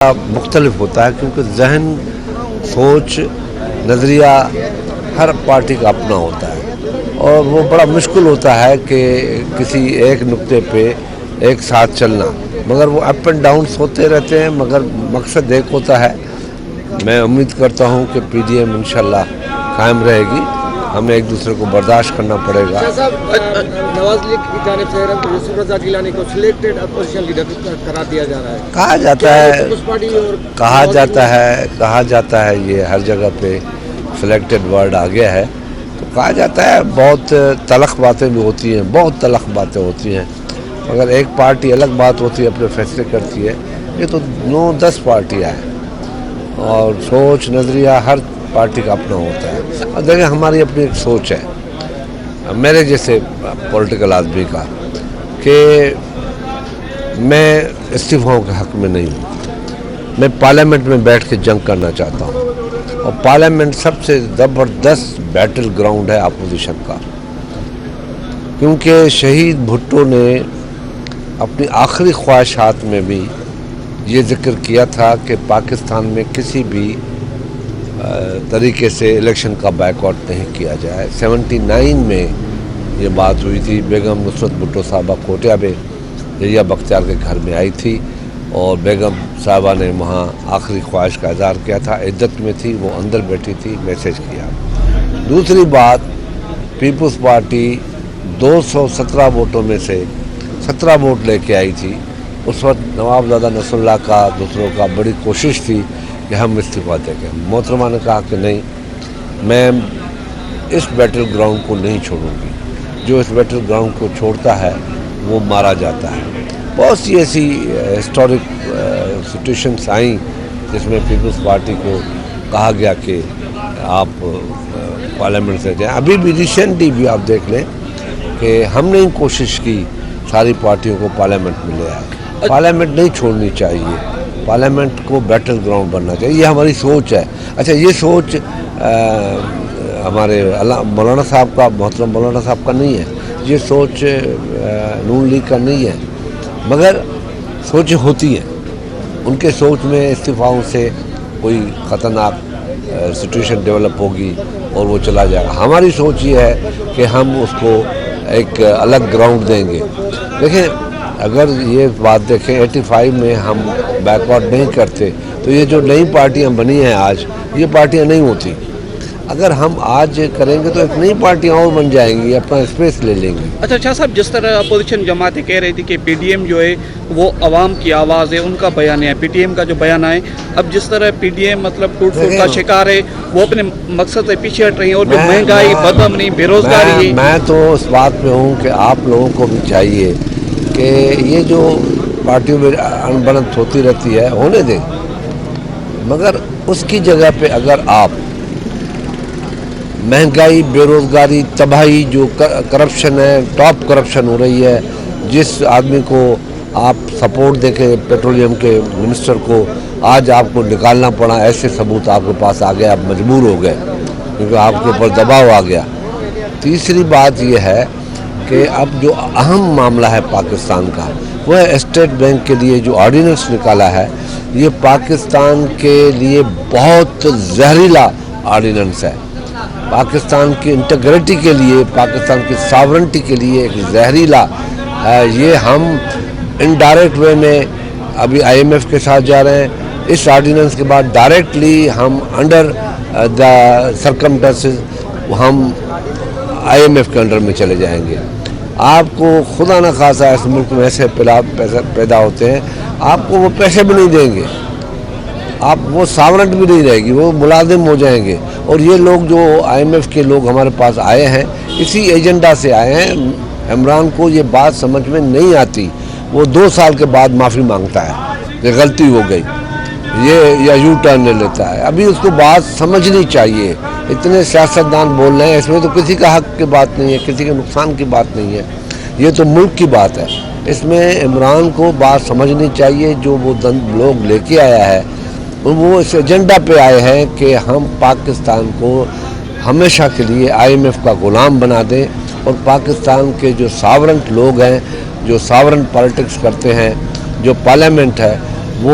مختلف ہوتا ہے کیونکہ ذہن سوچ نظریہ ہر پارٹی کا اپنا ہوتا ہے اور وہ بڑا مشکل ہوتا ہے کہ کسی ایک نقطے پہ ایک ساتھ چلنا، مگر وہ اپ اینڈ ڈاؤنس ہوتے رہتے ہیں، مگر مقصد ایک ہوتا ہے۔ میں امید کرتا ہوں کہ پی ڈی ایم انشاءاللہ قائم رہے گی، ہمیں ایک دوسرے کو برداشت کرنا پڑے گا۔ نواز لیگ کی جانب سے یوسف رضا گیلانی کو سلیکٹڈ اپوزیشن لیڈر قرار دیا جا رہا ہے، کہا جاتا ہے یہ ہر جگہ پہ سلیکٹڈ ورڈ آ گیا ہے، تو کہا جاتا ہے بہت تلخ باتیں بھی ہوتی ہیں، بہت تلخ باتیں ہوتی ہیں، مگر ایک پارٹی الگ بات ہوتی ہے، اپنے فیصلے کرتی ہے۔ یہ تو 9-10 پارٹیاں ہیں اور سوچ نظریہ ہر پارٹی کا اپنا ہوتا ہے۔ اور دیکھیں ہماری اپنی ایک سوچ ہے میرے جیسے پولیٹیکل آدمی کا کہ میں استعفاؤں کے حق میں نہیں ہوں، میں پارلیمنٹ میں بیٹھ کے جنگ کرنا چاہتا ہوں، اور پارلیمنٹ سب سے زبردست بیٹل گراؤنڈ ہے اپوزیشن کا، کیونکہ شہید بھٹو نے اپنی آخری خواہشات میں بھی یہ ذکر کیا تھا کہ پاکستان میں کسی بھی طریقے سے الیکشن کا بائیکاٹ نہیں کیا جائے۔ 79 میں یہ بات ہوئی تھی، بیگم نصرت بھٹو صاحبہ کوٹیا میں ریا بختیار کے گھر میں آئی تھی اور بیگم صاحبہ نے وہاں آخری خواہش کا اظہار کیا تھا، عدت میں تھی، وہ اندر بیٹھی تھی، میسیج کیا۔ دوسری بات، پیپلز پارٹی 217 ووٹوں میں سے 17 ووٹ لے کے آئی تھی، اس وقت نواب زادہ نصر اللہ کا دوسروں کا بڑی کوشش تھی کہ ہم استعفیٰ دیں گے۔ محترمہ نے کہا کہ نہیں، میں اس بیٹل گراؤنڈ کو نہیں چھوڑوں گی، جو اس بیٹل گراؤنڈ کو چھوڑتا ہے وہ مارا جاتا ہے۔ بہت سی ایسی ہسٹورک سچویشنس آئیں جس میں پیپلز پارٹی کو کہا گیا کہ آپ پارلیمنٹ سے جائیں۔ ابھی بھی ریسنٹلی بھی آپ دیکھ لیں کہ ہم نے کوشش کی ساری پارٹیوں کو پارلیمنٹ میں لے آئے۔ پارلیمنٹ نہیں چھوڑنی چاہیے، پارلیمنٹ کو بیٹل گراؤنڈ بننا چاہیے، یہ ہماری سوچ ہے۔ اچھا، یہ سوچ ہمارے مولانا صاحب کا، محترم مولانا صاحب کا نہیں ہے، یہ سوچ نون لیگ کا نہیں ہے، مگر سوچیں ہوتی ہیں، ان کے سوچ میں استعفاؤں سے کوئی خطرناک سچویشن ڈیولپ ہوگی اور وہ چلا جائے گا۔ ہماری سوچ یہ ہے کہ ہم اس کو ایک الگ گراؤنڈ دیں گے۔ دیکھیں، اگر یہ بات دیکھیں 85 میں ہم بیک ورڈ نہیں کرتے تو یہ جو نئی پارٹیاں بنی ہیں آج، یہ پارٹیاں نہیں ہوتی۔ اگر ہم آج کریں گے تو ایک نئی پارٹیاں اور بن جائیں گی، اپنا اسپیس لے لیں گی۔ اچھا شاہ صاحب، جس طرح اپوزیشن جماعتیں کہہ رہی تھی کہ پی ڈی ایم جو ہے وہ عوام کی آواز ہے، ان کا بیان ہے، پی ٹی ایم کا جو بیان ہے، اب جس طرح پی ڈی ایم مطلب ٹوٹ پھوٹ کا شکار ہے، وہ اپنے مقصد سے پیچھے ہٹ رہی ہیں، اور جو مہنگائی، بدامنی، بے روزگاری ہے۔ میں تو اس بات پہ ہوں کہ آپ لوگوں کو بھی چاہیے کہ یہ جو پارٹیوں میں انبنت ہوتی رہتی ہے ہونے دیں، مگر اس کی جگہ پہ اگر آپ مہنگائی، بے روزگاری، تباہی، جو کرپشن ہے، ٹاپ کرپشن ہو رہی ہے، جس آدمی کو آپ سپورٹ دے کے پیٹرولیم کے منسٹر کو آج آپ کو نکالنا پڑا، ایسے ثبوت آپ کے پاس آ گئے، آپ مجبور ہو گئے کیونکہ آپ کے اوپر دباؤ آ گیا۔ تیسری بات یہ ہے کہ اب جو اہم معاملہ ہے پاکستان کا، وہ ہے اسٹیٹ بینک کے لیے جو آرڈیننس نکالا ہے، یہ پاکستان کے لیے بہت زہریلا آرڈیننس ہے، پاکستان کی انٹیگریٹی کے لیے، پاکستان کی ساورنٹی کے لیے ایک زہریلا ہے۔ یہ ہم انڈائریکٹ وے میں ابھی آئی ایم ایف کے ساتھ جا رہے ہیں، اس آرڈیننس کے بعد ڈائریکٹلی ہم انڈر دا سرکمسٹنسز ہم آئی ایم ایف کے انڈر میں چلے جائیں گے۔ آپ کو خدا نہ خواستہ اس ملک میں ایسے پیدا ہوتے ہیں، آپ کو وہ پیسے بھی نہیں دیں گے، آپ وہ ساورنٹ بھی نہیں رہے گی، وہ ملازم ہو جائیں گے۔ اور یہ لوگ جو آئی ایم ایف کے لوگ ہمارے پاس آئے ہیں، اسی ایجنڈا سے آئے ہیں۔ عمران کو یہ بات سمجھ میں نہیں آتی، وہ 2 سال کے بعد معافی مانگتا ہے کہ غلطی ہو گئی، یہ یا یو ٹرن لے لیتا ہے۔ ابھی اس کو بات سمجھنی چاہیے، اتنے سیاستدان بول رہے ہیں، اس میں تو کسی کا حق کی بات نہیں ہے، کسی کے نقصان کی بات نہیں ہے، یہ تو ملک کی بات ہے۔ اس میں عمران کو بات سمجھنی چاہیے، جو وہ لوگ لے کے آیا ہے، وہ اس ایجنڈا پہ آئے ہیں کہ ہم پاکستان کو ہمیشہ کے لیے آئی ایم ایف کا غلام بنا دیں، اور پاکستان کے جو ساورنٹ لوگ ہیں، جو ساورن پالیٹکس کرتے ہیں، جو پارلیمنٹ ہے، وہ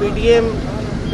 PDM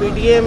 PDM